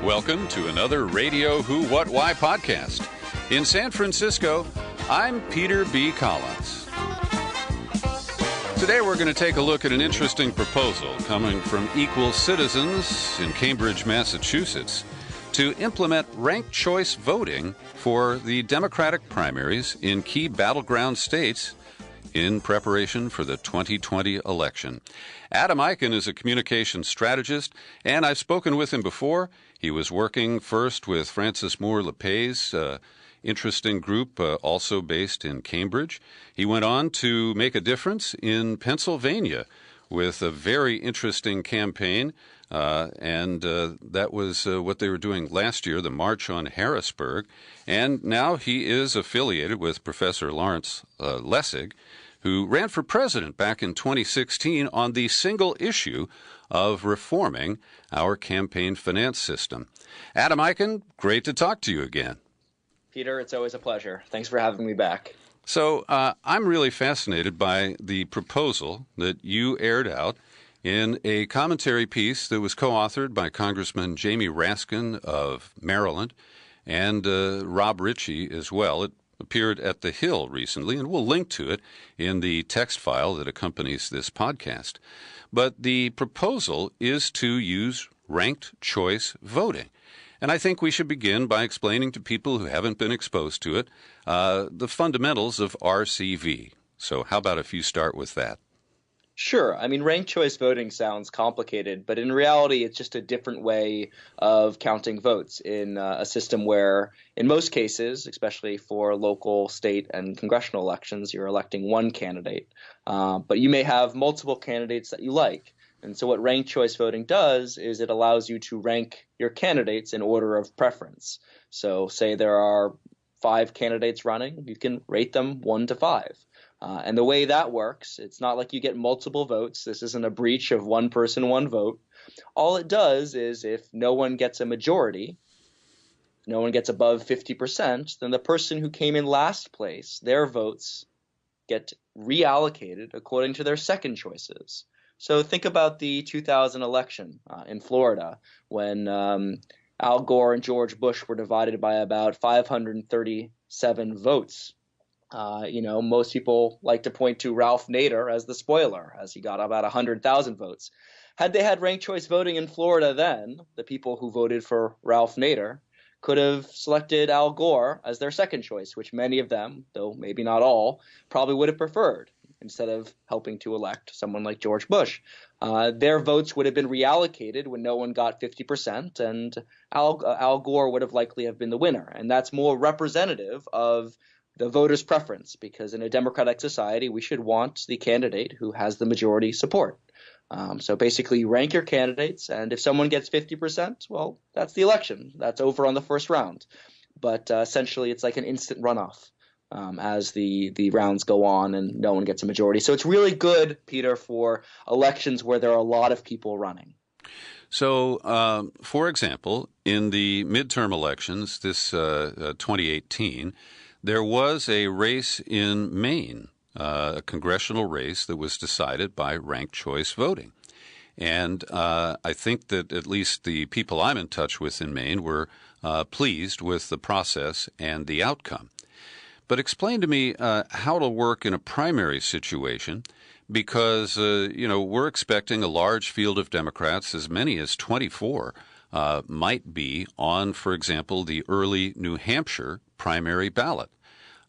Welcome to another Radio Who, What, Why podcast. In San Francisco, I'm Peter B. Collins. Today we're going to take a look at an interesting proposal coming from Equal Citizens in Cambridge, Massachusetts, to implement ranked choice voting for the Democratic primaries in key battleground states in preparation for the 2020 election. Adam Eichen is a communications strategist, and I've spoken with him before. He was working first with Francis Moore LePay's interesting group, also based in Cambridge. He went on to make a difference in Pennsylvania with a very interesting campaign, and that was what they were doing last year, the March on Harrisburg. And now he is affiliated with Professor Lawrence Lessig, who ran for president back in 2016 on the single issue of reforming our campaign finance system. Adam Eichen, great to talk to you again. Peter, it's always a pleasure. Thanks for having me back. So I'm really fascinated by the proposal that you aired out in a commentary piece that was co-authored by Congressman Jamie Raskin of Maryland and Rob Ritchie as well. It appeared at The Hill recently, and we'll link to it in the text file that accompanies this podcast. But the proposal is to use ranked choice voting. And I think we should begin by explaining to people who haven't been exposed to it the fundamentals of RCV. So how about if you start with that? Sure. I mean, ranked choice voting sounds complicated, but in reality, it's just a different way of counting votes in a system where, in most cases, especially for local, state, and congressional elections, you're electing one candidate. But you may have multiple candidates that you like. And so what ranked choice voting does is it allows you to rank your candidates in order of preference. So say there are 5 candidates running, you can rate them 1 to 5. And the way that works, it's not like you get multiple votes. This isn't a breach of one person, one vote. All it does is if no one gets a majority, no one gets above 50%, then the person who came in last place, their votes get reallocated according to their second choices. So think about the 2000 election in Florida when Al Gore and George Bush were divided by about 537 votes. Most people like to point to Ralph Nader as the spoiler, as he got about 100,000 votes. Had they had ranked choice voting in Florida then, the people who voted for Ralph Nader could have selected Al Gore as their second choice, which many of them, though maybe not all, probably would have preferred instead of helping to elect someone like George Bush. Their votes would have been reallocated when no one got 50%, and Al Gore would have likely have been the winner. And that's more representative of the voter's preference, because in a democratic society, we should want the candidate who has the majority support. So basically, you rank your candidates, and if someone gets 50%, well, that's the election. That's over on the first round. But essentially, it's like an instant runoff as the rounds go on and no one gets a majority. So it's really good, Peter, for elections where there are a lot of people running. So, for example, in the midterm elections, this 2018, there was a race in Maine, a congressional race that was decided by ranked choice voting. And I think that at least the people I'm in touch with in Maine were pleased with the process and the outcome. But explain to me how it'll work in a primary situation, because, we're expecting a large field of Democrats, as many as 24, might be on, for example, the early New Hampshire primary ballot.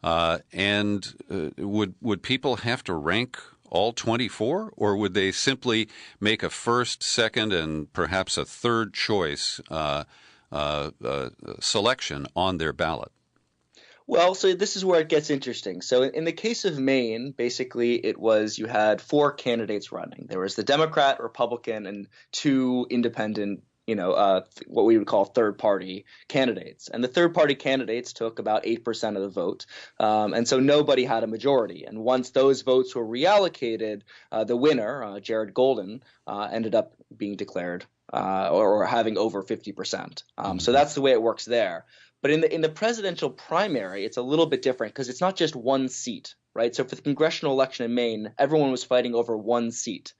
Would people have to rank all 24, or would they simply make a first, second, and perhaps a third choice selection on their ballot? Well, so this is where it gets interesting. So in the case of Maine, basically it was you had 4 candidates running. There was the Democrat, Republican, and 2 independent, what we would call third-party candidates. And the third-party candidates took about 8% of the vote. And so nobody had a majority. And once those votes were reallocated, the winner, Jared Golden, ended up being declared or having over 50%. So that's the way it works there. But in the presidential primary, it's a little bit different because it's not just one seat, right? So for the congressional election in Maine, everyone was fighting over one seat.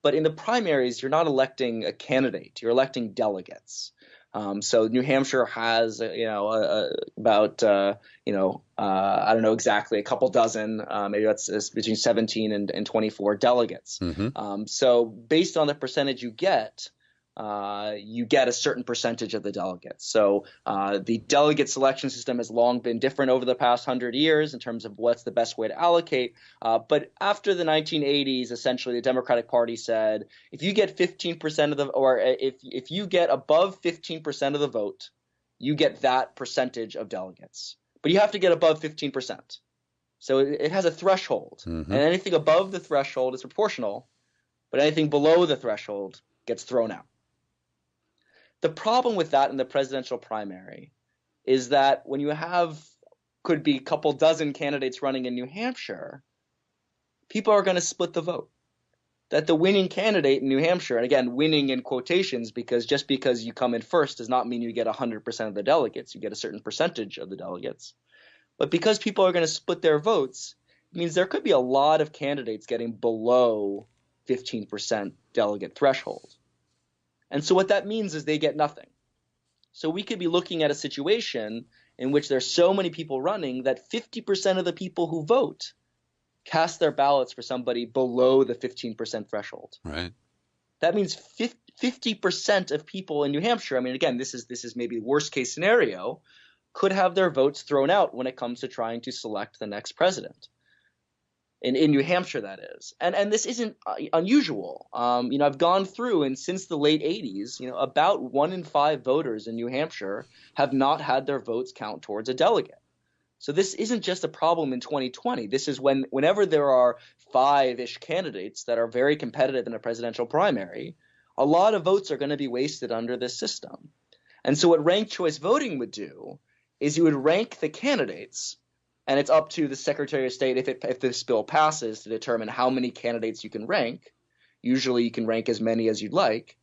But in the primaries, you're not electing a candidate. You're electing delegates. So New Hampshire has, about, I don't know exactly, a couple dozen, maybe it's between 17 and 24 delegates. So based on the percentage you get a certain percentage of the delegates. So the delegate selection system has long been different over the past 100 years in terms of what's the best way to allocate. But after the 1980s, essentially the Democratic Party said, if you get 15% of the, or if you get above 15% of the vote, you get that percentage of delegates. But you have to get above 15%. So it has a threshold. And anything above the threshold is proportional, but anything below the threshold gets thrown out. The problem with that in the presidential primary is that when you have could be a couple dozen candidates running in New Hampshire, people are going to split the vote. That the winning candidate in New Hampshire, and again, winning in quotations, because just because you come in first does not mean you get 100% of the delegates. You get a certain percentage of the delegates. But because people are going to split their votes, it means there could be a lot of candidates getting below 15% delegate threshold. And so what that means is they get nothing. So we could be looking at a situation in which there's so many people running that 50% of the people who vote cast their ballots for somebody below the 15% threshold. Right. That means 50% of people in New Hampshire, I mean, again, this is maybe the worst case scenario, could have their votes thrown out when it comes to trying to select the next president. In New Hampshire, that is. And this isn't unusual. I've gone through, and since the late 80s, about 1 in 5 voters in New Hampshire have not had their votes count towards a delegate. So this isn't just a problem in 2020. This is whenever there are 5-ish candidates that are very competitive in a presidential primary, a lot of votes are going to be wasted under this system. And so what ranked choice voting would do is you would rank the candidates, and it's up to the Secretary of State if this bill passes to determine how many candidates you can rank. Usually you can rank as many as you'd like.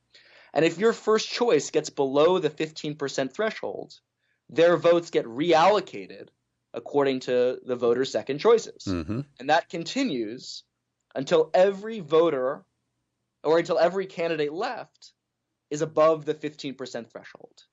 And if your first choice gets below the 15% threshold, their votes get reallocated according to the voters' second choices. And that continues until every voter or until every candidate left is above the 15% threshold.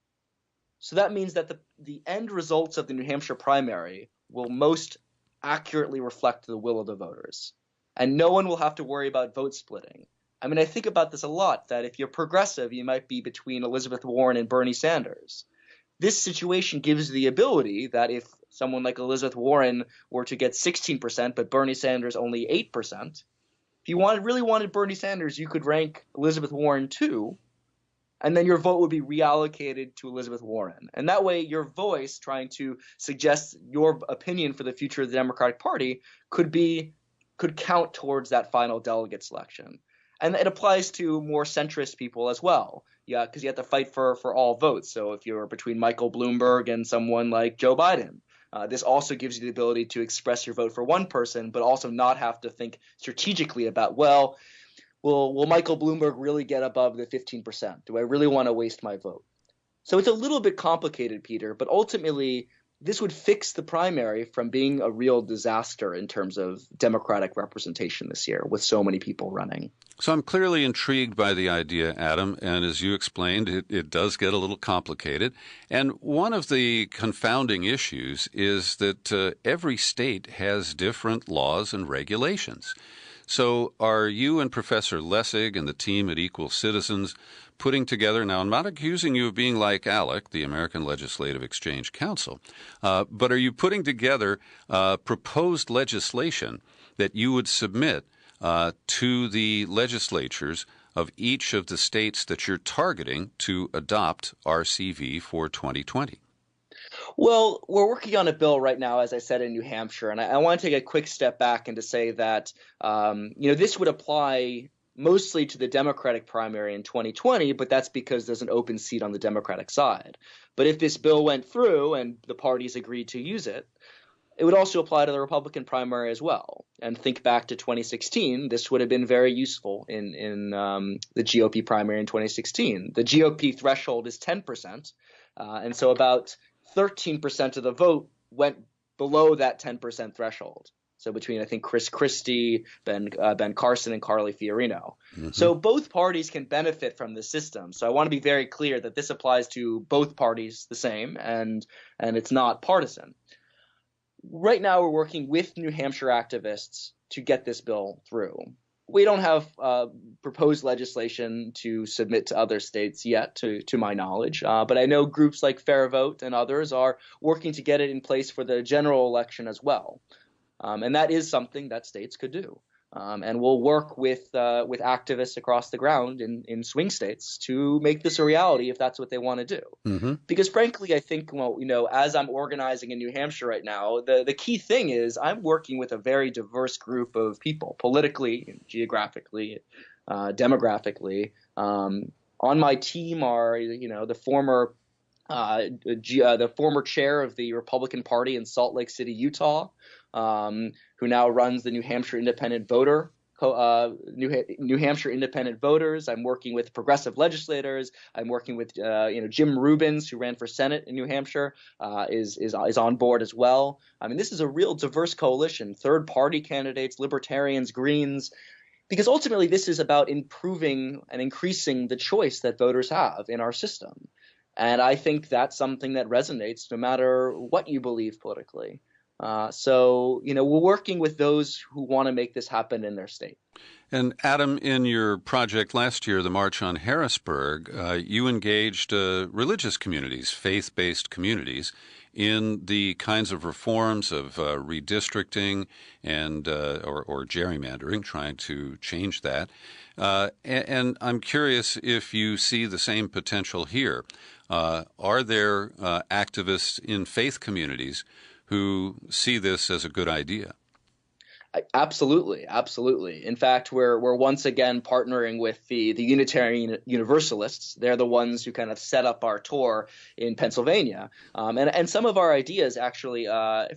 So that means that the end results of the New Hampshire primary will most accurately reflect the will of the voters. And no one will have to worry about vote splitting. I mean, I think about this a lot, that if you're progressive, you might be between Elizabeth Warren and Bernie Sanders. This situation gives the ability that if someone like Elizabeth Warren were to get 16%, but Bernie Sanders only 8%, if you really wanted Bernie Sanders, you could rank Elizabeth Warren too, and then your vote would be reallocated to Elizabeth Warren. And that way your voice trying to suggest your opinion for the future of the Democratic Party could count towards that final delegate selection. And it applies to more centrist people as well. Yeah, because you have to fight for all votes. So if you're between Michael Bloomberg and someone like Joe Biden, this also gives you the ability to express your vote for one person, but also not have to think strategically about, will Michael Bloomberg really get above the 15%? Do I really want to waste my vote? So it's a little bit complicated, Peter, but ultimately this would fix the primary from being a real disaster in terms of Democratic representation this year with so many people running. So I'm clearly intrigued by the idea, Adam, and as you explained, it does get a little complicated. And one of the confounding issues is that every state has different laws and regulations. So are you and Professor Lessig and the team at Equal Citizens putting together, now I'm not accusing you of being like ALEC, the American Legislative Exchange Council, but are you putting together proposed legislation that you would submit to the legislatures of each of the states that you're targeting to adopt RCV for 2020? Well, we're working on a bill right now, as I said, in New Hampshire, and I want to take a quick step back and to say that this would apply mostly to the Democratic primary in 2020, but that's because there's an open seat on the Democratic side. But if this bill went through and the parties agreed to use it, it would also apply to the Republican primary as well. And think back to 2016, this would have been very useful in the GOP primary in 2016. The GOP threshold is 10%, and so about 13% of the vote went below that 10% threshold. So between, I think, Chris Christie, Ben Carson, and Carly Fiorina. Mm-hmm. So both parties can benefit from this system. So I want to be very clear that this applies to both parties the same, and it's not partisan. Right now, we're working with New Hampshire activists to get this bill through. We don't have proposed legislation to submit to other states yet, to my knowledge. But I know groups like Fair Vote and others are working to get it in place for the general election as well. And that is something that states could do. And we'll work with activists across the ground in swing states to make this a reality if that's what they want to do. Mm-hmm. Because frankly, I think, as I'm organizing in New Hampshire right now, the key thing is I'm working with a very diverse group of people, politically, geographically, demographically. On my team are, the former chair of the Republican Party in Salt Lake City, Utah, who now runs the New Hampshire Independent New Hampshire Independent Voters. I'm working with progressive legislators. I'm working with Jim Rubens, who ran for Senate in New Hampshire, is on board as well. I mean, this is a real diverse coalition: third party candidates, libertarians, Greens. Because ultimately, this is about improving and increasing the choice that voters have in our system. And I think that's something that resonates no matter what you believe politically. So we're working with those who want to make this happen in their state. And Adam, in your project last year, the March on Harrisburg, you engaged religious communities, faith-based communities, in the kinds of reforms of redistricting and or gerrymandering, trying to change that. And I'm curious if you see the same potential here. Are there activists in faith communities who see this as a good idea? Absolutely, absolutely. In fact, we're once again partnering with the Unitarian Universalists. They're the ones who kind of set up our tour in Pennsylvania. And some of our ideas actually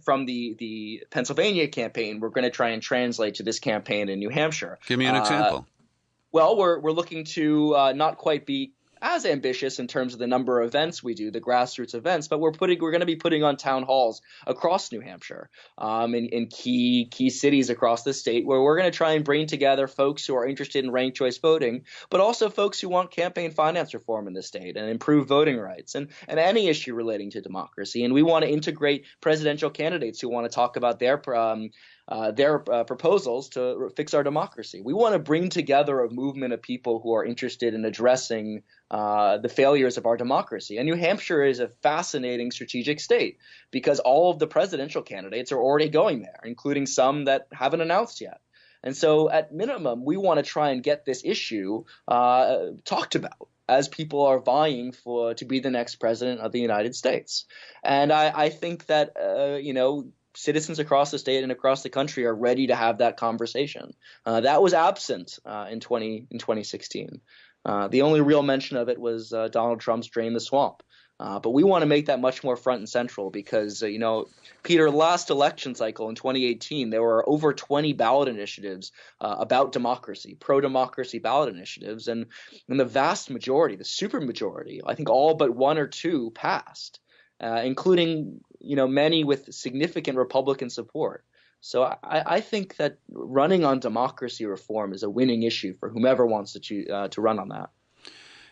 from the Pennsylvania campaign, we're going to try and translate to this campaign in New Hampshire. Give me an example. Well, we're looking to not quite be as ambitious in terms of the number of events we do, the grassroots events, but we're going to be putting on town halls across New Hampshire, in key cities across the state, where we're going to try and bring together folks who are interested in ranked choice voting, but also folks who want campaign finance reform in the state and improve voting rights and any issue relating to democracy. And we want to integrate presidential candidates who want to talk about their proposals to fix our democracy. We want to bring together a movement of people who are interested in addressing the failures of our democracy. And New Hampshire is a fascinating strategic state because all of the presidential candidates are already going there, including some that haven't announced yet. And so at minimum, we want to try and get this issue talked about as people are vying to be the next president of the United States. And I think that, citizens across the state and across the country are ready to have that conversation. That was absent in 2016. The only real mention of it was Donald Trump's Drain the Swamp. But we want to make that much more front and central because, Peter, last election cycle in 2018, there were over 20 ballot initiatives about democracy, pro-democracy ballot initiatives. And the vast majority, the supermajority, I think all but one or two passed, including, many with significant Republican support. So I think that running on democracy reform is a winning issue for whomever wants to run on that.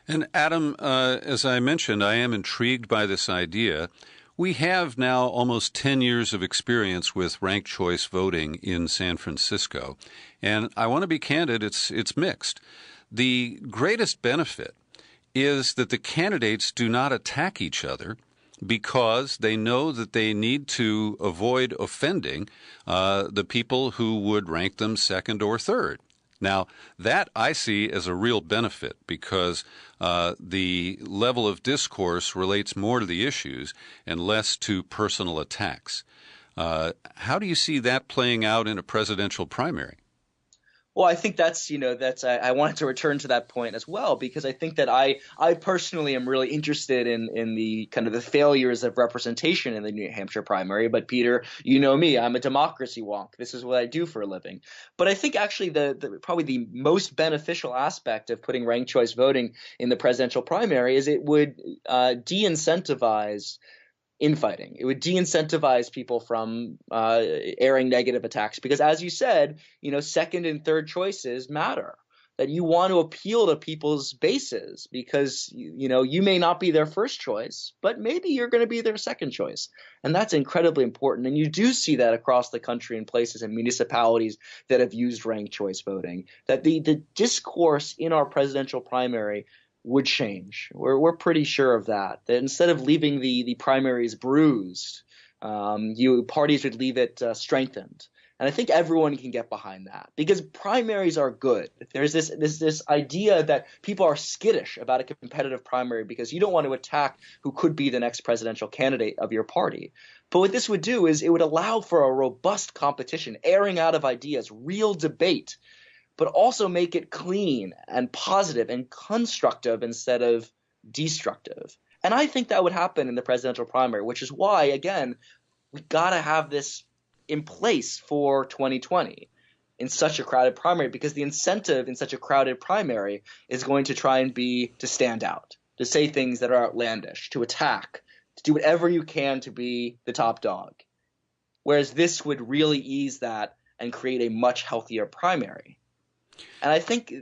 And Adam, as I mentioned, I am intrigued by this idea. We have now almost 10 years of experience with ranked choice voting in San Francisco. And I want to be candid, it's mixed. The greatest benefit is that the candidates do not attack each other because they know that they need to avoid offending the people who would rank them second or third. Now, that I see as a real benefit because the level of discourse relates more to the issues and less to personal attacks. How do you see that playing out in a presidential primary? Well, I think that's I wanted to return to that point as well, because I think that I personally am really interested in the kind of the failures of representation in the New Hampshire primary. But Peter, you know me, I'm a democracy wonk. This is what I do for a living. But I think actually probably the most beneficial aspect of putting ranked choice voting in the presidential primary is it would de-incentivize infighting. It would de-incentivize people from airing negative attacks because, as you said, second and third choices matter. That you want to appeal to people's bases because you may not be their first choice, but maybe you're going to be their second choice, and that's incredibly important. And you do see that across the country in places and municipalities that have used ranked choice voting. That the discourse in our presidential primary would change. We're pretty sure of that. That instead of leaving the primaries bruised, parties would leave it strengthened. And I think everyone can get behind that because primaries are good. There's this idea that people are skittish about a competitive primary because you don't want to attack who could be the next presidential candidate of your party. But what this would do is it would allow for a robust competition, airing out of ideas, real debate, but also make it clean and positive and constructive instead of destructive. And I think that would happen in the presidential primary, which is why, again, we got to have this in place for 2020 in such a crowded primary, because the incentive in such a crowded primary is going to try and be to stand out, to say things that are outlandish, to attack, to do whatever you can to be the top dog. Whereas this would really ease that and create a much healthier primary. And I think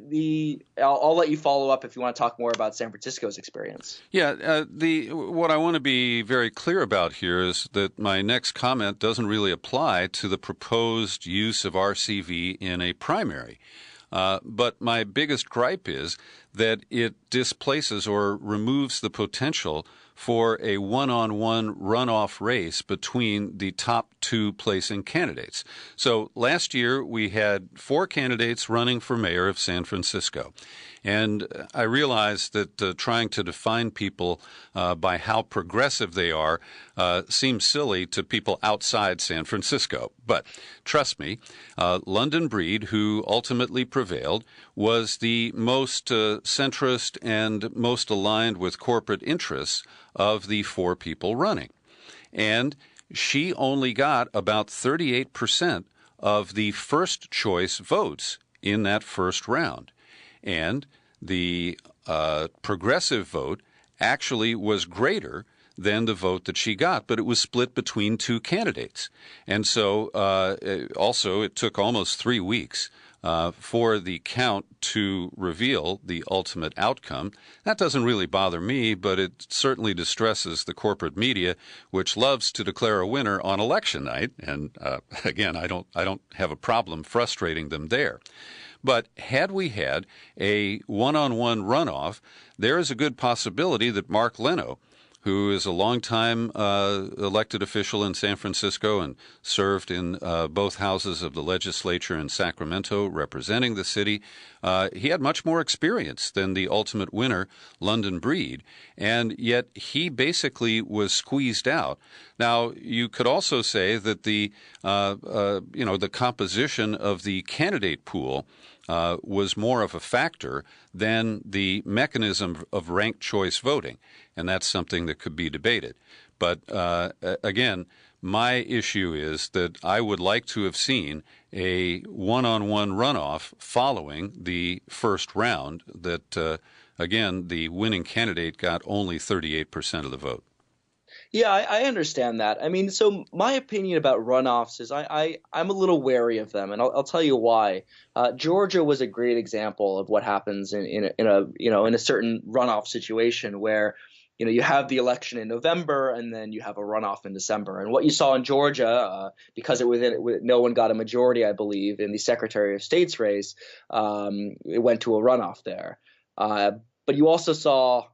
I'll let you follow up if you want to talk more about San Francisco's experience. Yeah, what I want to be very clear about here is that my next comment doesn't really apply to the proposed use of RCV in a primary. But my biggest gripe is that it displaces or removes the potential for a one-on-one runoff race between the top two placing candidates. So last year we had 4 candidates running for mayor of San Francisco. And I realize that trying to define people by how progressive they are seems silly to people outside San Francisco. But trust me, London Breed, who ultimately prevailed, was the most centrist and most aligned with corporate interests of the 4 people running. And she only got about 38% of the first choice votes in that first round. And the progressive vote actually was greater than the vote that she got, but it was split between 2 candidates. And so also it took almost 3 weeks for the count to reveal the ultimate outcome. That doesn't really bother me, but it certainly distresses the corporate media, which loves to declare a winner on election night. And again, I don't have a problem frustrating them there. But had we had a one-on-one runoff, there is a good possibility that Mark Leno, who is a longtime elected official in San Francisco and served in both houses of the legislature in Sacramento representing the city, he had much more experience than the ultimate winner, London Breed, and yet he basically was squeezed out. Now, you could also say that the composition of the candidate pool was more of a factor than the mechanism of ranked choice voting, and that's something that could be debated. But again, my issue is that I would like to have seen a one-on-one runoff following the first round that, again, the winning candidate got only 38% of the vote. Yeah, I understand that. I mean, so my opinion about runoffs is I'm a little wary of them, and I'll tell you why. Georgia was a great example of what happens in a certain runoff situation where you have the election in November and then you have a runoff in December. And what you saw in Georgia, because no one got a majority, I believe, in the Secretary of State's race, it went to a runoff there. But you also saw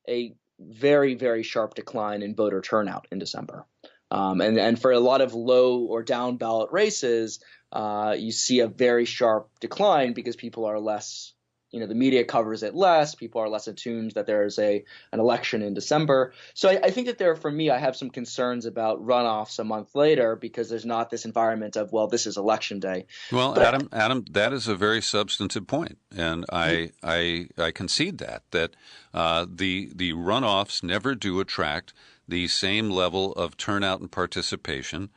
a very, very sharp decline in voter turnout in December. And for a lot of low or down ballot races, you see a very sharp decline because people are less, the media covers it less. People are less attuned that there's an election in December. So I think that for me, I have some concerns about runoffs a month later because there's not this environment of, well, this is election day. Well, but, Adam, that is a very substantive point, and I concede that the runoffs never do attract the same level of turnout and participation,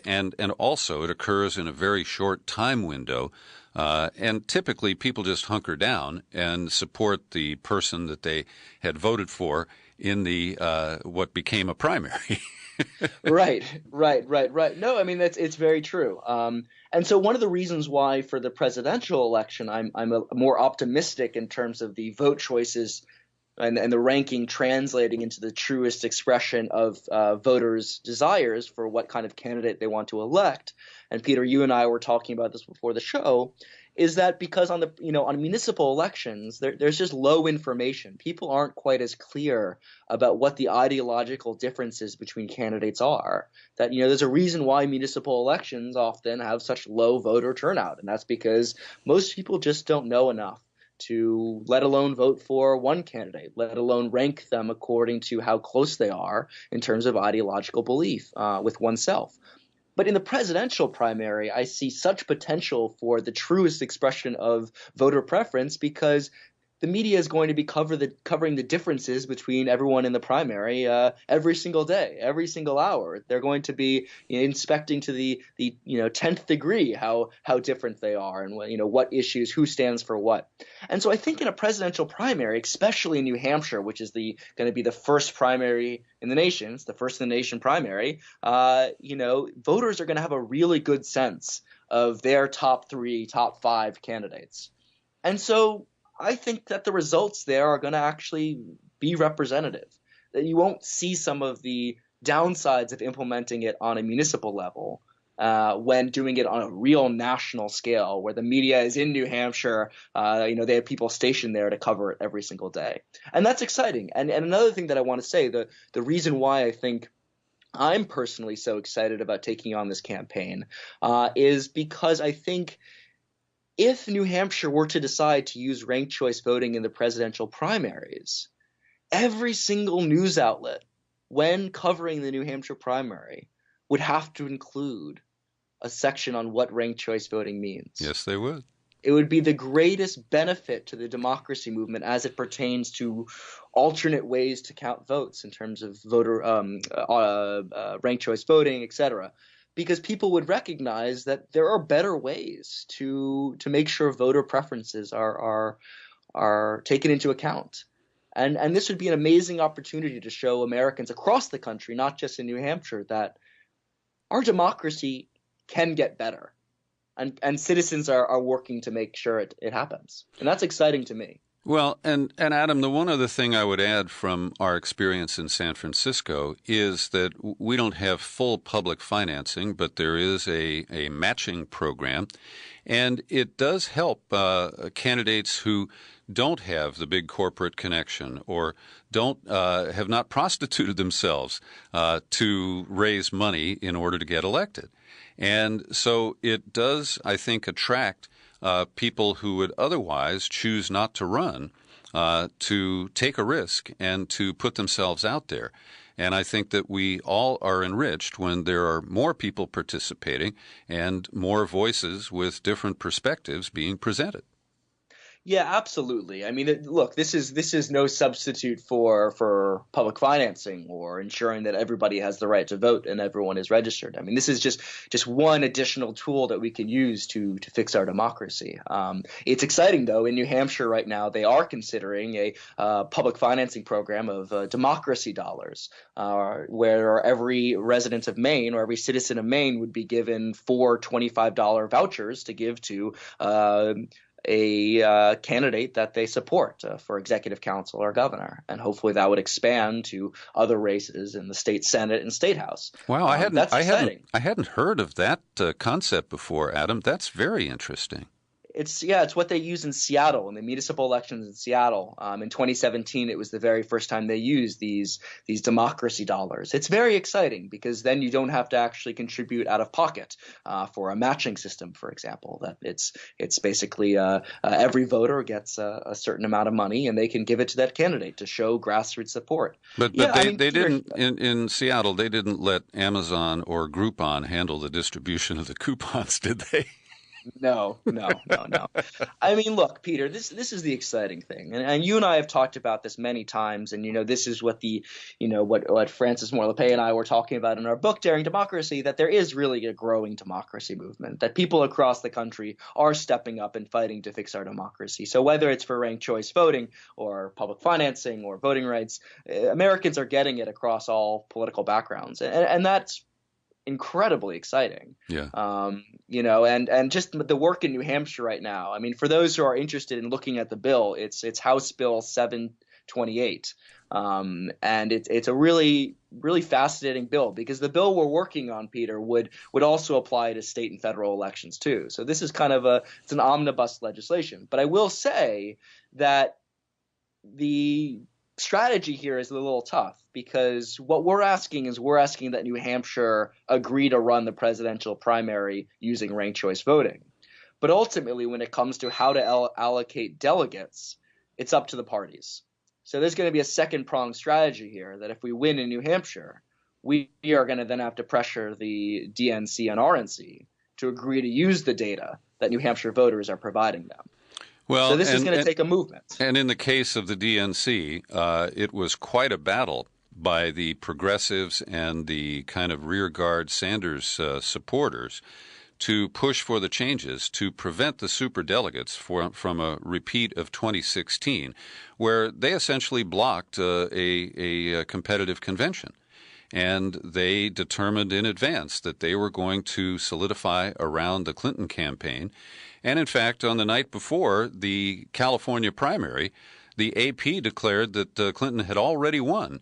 and also it occurs in a very short time window. And typically people just hunker down and support the person that they had voted for in the what became a primary. Right. No, I mean it's very true. And so one of the reasons why for the presidential election I'm more optimistic in terms of the vote choices and the ranking translating into the truest expression of voters' desires for what kind of candidate they want to elect. And Peter, you and I were talking about this before the show. Is that because on municipal elections, there's just low information. People aren't quite as clear about what the ideological differences between candidates are. That, there's a reason why municipal elections often have such low voter turnout. And that's because most people just don't know enough to let alone vote for one candidate, let alone rank them according to how close they are in terms of ideological belief with oneself. But in the presidential primary, I see such potential for the truest expression of voter preference because the media is going to be covering the differences between everyone in the primary every single day, every single hour. They're going to be inspecting to the 10th degree how different they are and what issues, who stands for what. And so I think in a presidential primary, especially in New Hampshire, which is going to be the first primary in the nation, it's the first in the nation primary, voters are going to have a really good sense of their top 3, top 5 candidates. And so I think that the results there are going to actually be representative, that you won't see some of the downsides of implementing it on a municipal level when doing it on a real national scale where the media is in New Hampshire. They have people stationed there to cover it every single day. And that's exciting. And another thing that I want to say, the reason why I think I'm personally so excited about taking on this campaign is because I think if New Hampshire were to decide to use ranked choice voting in the presidential primaries, every single news outlet, when covering the New Hampshire primary, would have to include a section on what ranked choice voting means. Yes, they would. It would be the greatest benefit to the democracy movement as it pertains to alternate ways to count votes in terms of voter ranked choice voting, etc. Because people would recognize that there are better ways to make sure voter preferences are taken into account. And this would be an amazing opportunity to show Americans across the country, not just in New Hampshire, that our democracy can get better. And citizens are working to make sure it happens. And that's exciting to me. Well, and Adam, the one other thing I would add from our experience in San Francisco is that we don't have full public financing, but there is a matching program, and it does help candidates who don't have the big corporate connection or have not prostituted themselves to raise money in order to get elected. And so it does, I think, attract people who would otherwise choose not to run to take a risk and to put themselves out there. And I think that we all are enriched when there are more people participating and more voices with different perspectives being presented. Yeah, absolutely. I mean, look, this is no substitute for public financing or ensuring that everybody has the right to vote and everyone is registered. I mean, this is just one additional tool that we can use to fix our democracy. It's exciting, though. In New Hampshire right now, they are considering a public financing program of democracy dollars, where every resident of Maine or every citizen of Maine would be given 4 $25 vouchers to give to a candidate that they support for executive council or governor, and hopefully that would expand to other races in the state senate and state house. Wow, I hadn't heard of that concept before, Adam. That's very interesting. It's what they use in Seattle in the municipal elections in Seattle. In 2017, it was the very first time they used these democracy dollars. It's very exciting because then you don't have to actually contribute out of pocket for a matching system, for example. That it's basically every voter gets a certain amount of money and they can give it to that candidate to show grassroots support. But they didn't in Seattle. They didn't let Amazon or Groupon handle the distribution of the coupons, did they? No, no, no, no. I mean, look, Peter, this is the exciting thing, and you and I have talked about this many times, and this is what what Francis Moore Lepay and I were talking about in our book, Daring Democracy, that there is really a growing democracy movement, that people across the country are stepping up and fighting to fix our democracy. So whether it's for ranked choice voting or public financing or voting rights, Americans are getting it across all political backgrounds, and that's incredibly exciting. Yeah. And just the work in New Hampshire right now. I mean, for those who are interested in looking at the bill, it's House Bill 728. And it's a really, really fascinating bill, because the bill we're working on, Peter, would also apply to state and federal elections too. So this is kind of it's an omnibus legislation. But I will say that the strategy here is a little tough, because what we're asking that New Hampshire agree to run the presidential primary using ranked choice voting. But ultimately, when it comes to how to allocate delegates, it's up to the parties. So there's going to be a second-pronged strategy here, that if we win in New Hampshire, we are going to then have to pressure the DNC and RNC to agree to use the data that New Hampshire voters are providing them. Well, so this is going to take a movement. And in the case of the DNC, it was quite a battle by the progressives and the kind of rearguard Sanders supporters to push for the changes to prevent the superdelegates from a repeat of 2016, where they essentially blocked a competitive convention. And they determined in advance that they were going to solidify around the Clinton campaign. And in fact, on the night before the California primary, the AP declared that Clinton had already won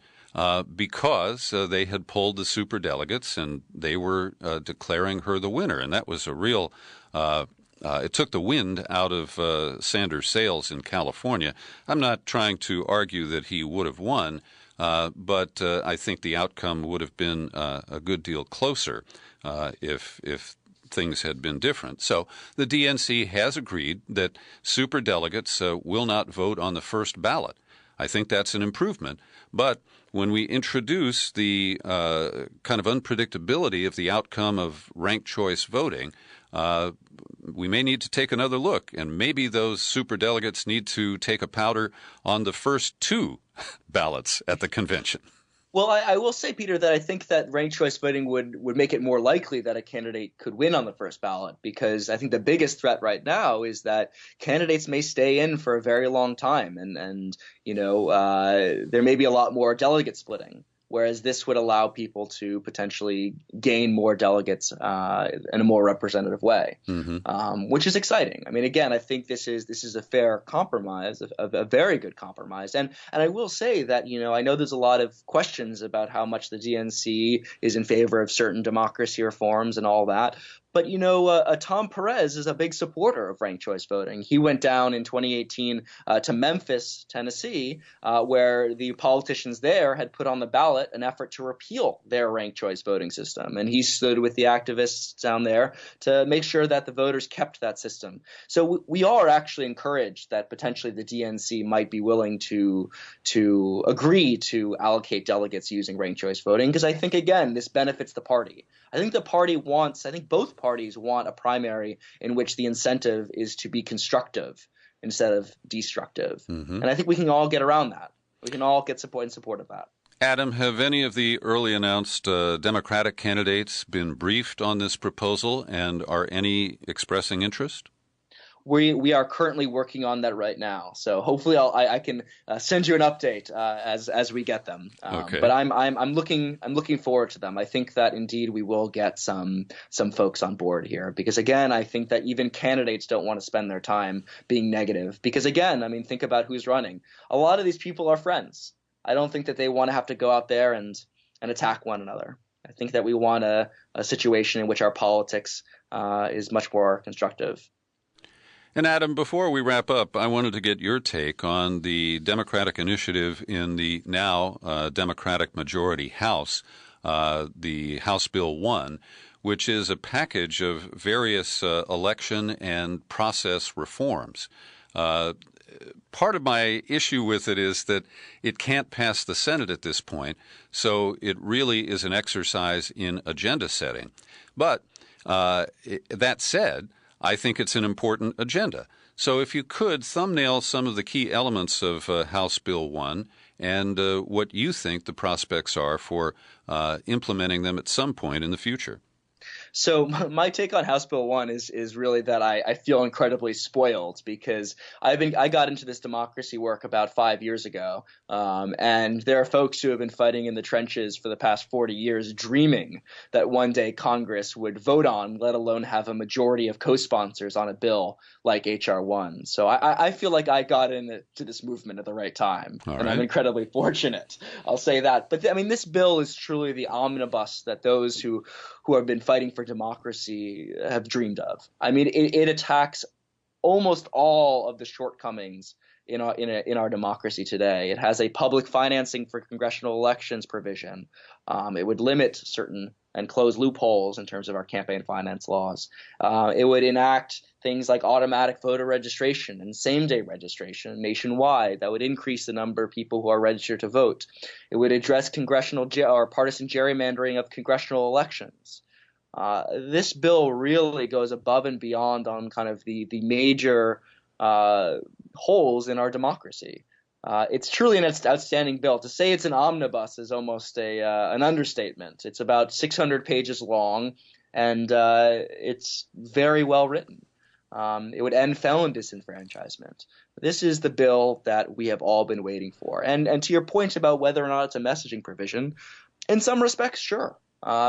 because they had pulled the superdelegates and they were declaring her the winner. And that was a real it took the wind out of Sanders' sails in California. I'm not trying to argue that he would have won, but I think the outcome would have been a good deal closer if things had been different. So the DNC has agreed that superdelegates will not vote on the first ballot. I think that's an improvement. But when we introduce the kind of unpredictability of the outcome of ranked choice voting, we may need to take another look, and maybe those superdelegates need to take a powder on the first two ballots at the convention. Well, I will say, Peter, that I think that ranked choice voting would make it more likely that a candidate could win on the first ballot, because I think the biggest threat right now is that candidates may stay in for a very long time, and there may be a lot more delegate splitting. Whereas this would allow people to potentially gain more delegates in a more representative way, which is exciting. I mean, again, I think this is a fair compromise, a very good compromise. And I will say that, I know there's a lot of questions about how much the DNC is in favor of certain democracy reforms and all that. But, Tom Perez is a big supporter of ranked choice voting. He went down in 2018 to Memphis, Tennessee, where the politicians there had put on the ballot an effort to repeal their ranked choice voting system. And he stood with the activists down there to make sure that the voters kept that system. So we are actually encouraged that potentially the DNC might be willing to agree to allocate delegates using ranked choice voting, because I think, again, this benefits the party. I think both parties want a primary in which the incentive is to be constructive instead of destructive. And I think we can all get around that. We can all get support of that. Adam, have any of the early announced Democratic candidates been briefed on this proposal, and are any expressing interest? We are currently working on that right now, so hopefully I can send you an update as we get them. Okay. But I'm looking forward to them. I think that indeed we will get some folks on board here, because again, I think that even candidates don't want to spend their time being negative, because again, I mean, think about who's running. A lot of these people are friends. I don't think that they want to have to go out there and attack one another. I think that we want a situation in which our politics is much more constructive. And Adam, before we wrap up, I wanted to get your take on the Democratic initiative in the now Democratic majority House, the House Bill 1, which is a package of various election and process reforms. Part of my issue with it is that it can't pass the Senate at this point, so it really is an exercise in agenda setting. But that said, I think it's an important agenda. So if you could thumbnail some of the key elements of House Bill 1 and what you think the prospects are for implementing them at some point in the future. So my take on House Bill 1 is really that I feel incredibly spoiled because I got into this democracy work about 5 years ago, and there are folks who have been fighting in the trenches for the past 40 years, dreaming that one day Congress would vote on, let alone have a majority of co-sponsors on a bill like H.R. 1. So I feel like I got into this movement at the right time, and I'm incredibly fortunate. I'll say that. But this bill is truly the omnibus that those who have been fighting for democracy have dreamed of. It attacks almost all of the shortcomings in our democracy today. It has a public financing for congressional elections provision. It would limit certain and close loopholes in terms of our campaign finance laws. It would enact things like automatic voter registration and same-day registration nationwide that would increase the number of people who are registered to vote. It would address congressional or partisan gerrymandering of congressional elections. This bill really goes above and beyond on kind of the major holes in our democracy. It's truly an outstanding bill. To say it's an omnibus is almost an understatement. It's about 600 pages long, and it's very well written. It would end felon disenfranchisement. This is the bill that we have all been waiting for. And to your point about whether or not it's a messaging provision, in some respects, sure.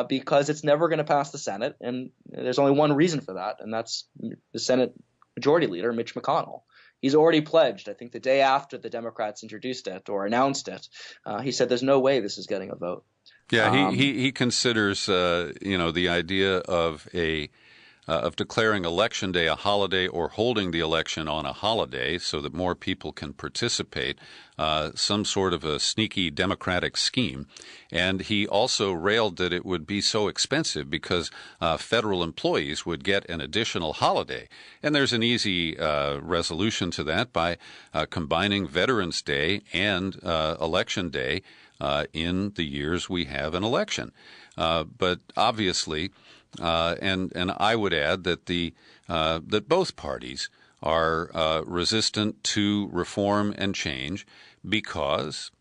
Because it's never going to pass the Senate, and there's only one reason for that, and that's the Senate Majority Leader, Mitch McConnell. He's already pledged, I think the day after the Democrats introduced it or announced it, he said there's no way this is getting a vote. Yeah, he considers the idea of declaring Election Day a holiday or holding the election on a holiday so that more people can participate, some sort of a sneaky democratic scheme. And he also railed that it would be so expensive because federal employees would get an additional holiday. And there's an easy resolution to that by combining Veterans Day and Election Day in the years we have an election. But obviously, and I would add that that both parties are resistant to reform and change because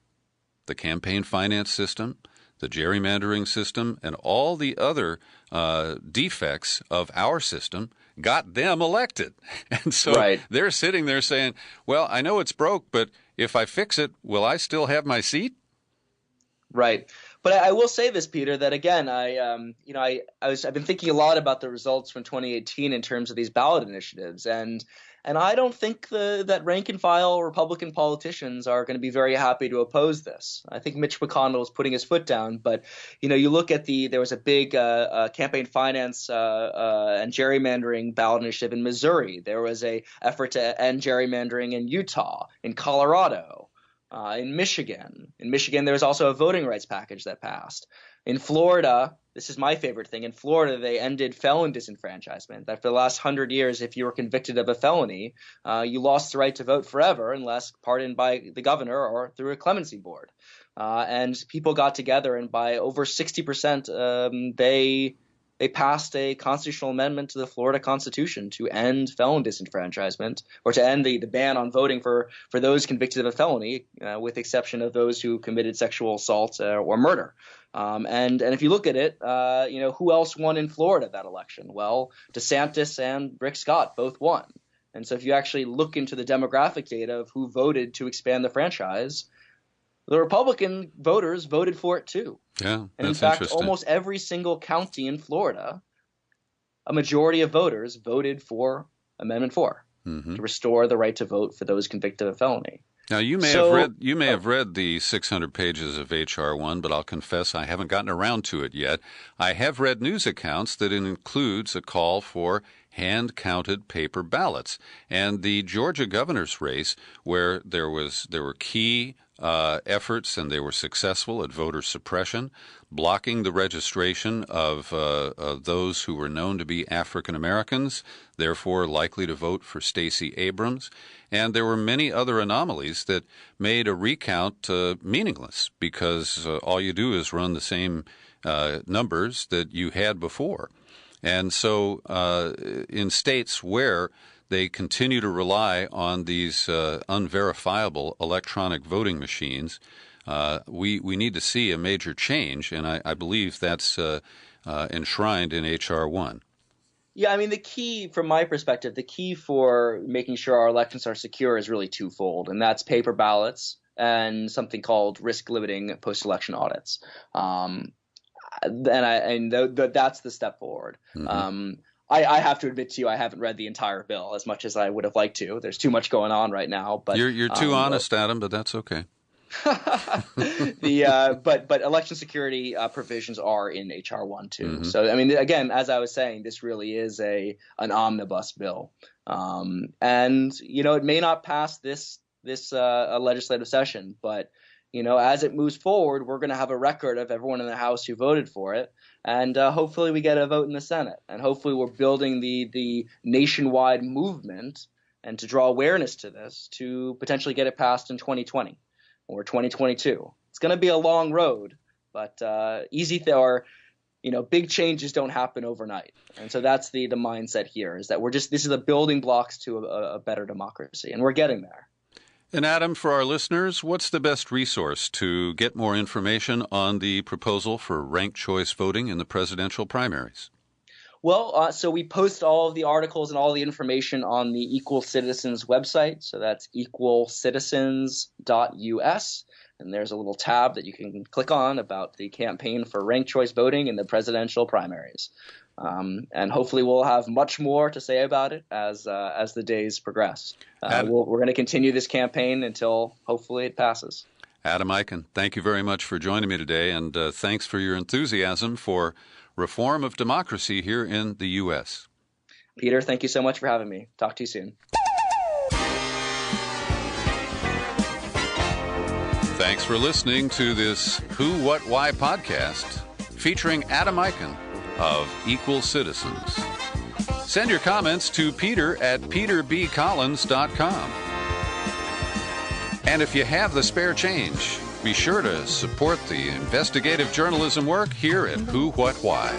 the campaign finance system, the gerrymandering system, and all the other defects of our system got them elected. And so They're sitting there saying, well, I know it's broke, but if I fix it, will I still have my seat? Right. But I will say this, Peter, that again, I've been thinking a lot about the results from 2018 in terms of these ballot initiatives, and I don't think that rank and file Republican politicians are going to be very happy to oppose this. I think Mitch McConnell is putting his foot down, but you look at there was a big campaign finance and gerrymandering ballot initiative in Missouri. There was a effort to end gerrymandering in Utah, in Colorado. In Michigan, there was also a voting rights package that passed. In Florida, this is my favorite thing. In Florida, they ended felon disenfranchisement. That for the last 100 years, if you were convicted of a felony, you lost the right to vote forever unless pardoned by the governor or through a clemency board. And people got together, and by over 60%, they passed a constitutional amendment to the Florida Constitution to end felon disenfranchisement, or to end the ban on voting for those convicted of a felony, with exception of those who committed sexual assault or murder. And if you look at it, who else won in Florida that election? Well, DeSantis and Rick Scott both won. And so if you actually look into the demographic data of who voted to expand the franchise, the Republican voters voted for it too. Yeah, and in fact, almost every single county in Florida, a majority of voters voted for Amendment 4 to restore the right to vote for those convicted of felony. Now, you may have read the 600 pages of H.R. 1, but I'll confess I haven't gotten around to it yet. I have read news accounts that it includes a call for hand-counted paper ballots. And the Georgia governor's race, where there were key efforts, and they were successful at voter suppression, blocking the registration of those who were known to be African Americans, therefore likely to vote for Stacey Abrams. And there were many other anomalies that made a recount meaningless, because all you do is run the same numbers that you had before. And so in states where they continue to rely on these unverifiable electronic voting machines, we need to see a major change, and I believe that's enshrined in H.R. 1. Yeah, I mean, the key, from my perspective, the key for making sure our elections are secure is really twofold, and that's paper ballots and something called risk-limiting post-election audits. That's the step forward. Mm-hmm. I have to admit to you, I haven't read the entire bill as much as I would have liked to. There's too much going on right now. But you're too honest, Adam, but that's okay. But election security provisions are in HR 1 too. Mm-hmm. So I mean, again, as I was saying, this really is an omnibus bill, and it may not pass this legislative session, but as it moves forward, we're going to have a record of everyone in the House who voted for it, and hopefully we get a vote in the Senate, and hopefully we're building the nationwide movement and to draw awareness to this to potentially get it passed in 2020. Or 2022. It's going to be a long road, but big changes don't happen overnight. And so that's the mindset here, is that this is the building blocks to a better democracy, and we're getting there. And Adam, for our listeners, what's the best resource to get more information on the proposal for ranked choice voting in the presidential primaries? Well, so we post all of the articles and all the information on the Equal Citizens website. So that's equalcitizens.us. And there's a little tab that you can click on about the campaign for ranked choice voting in the presidential primaries. And hopefully we'll have much more to say about it as the days progress. We're going to continue this campaign until hopefully it passes. Adam Eichen, thank you very much for joining me today, and thanks for your enthusiasm for reform of democracy here in the U.S. Peter, thank you so much for having me. Talk to you soon. Thanks for listening to this Who, What, Why podcast featuring Adam Eichen of Equal Citizens. Send your comments to Peter at peterbcollins.com. And if you have the spare change, be sure to support the investigative journalism work here at Who, What, Why.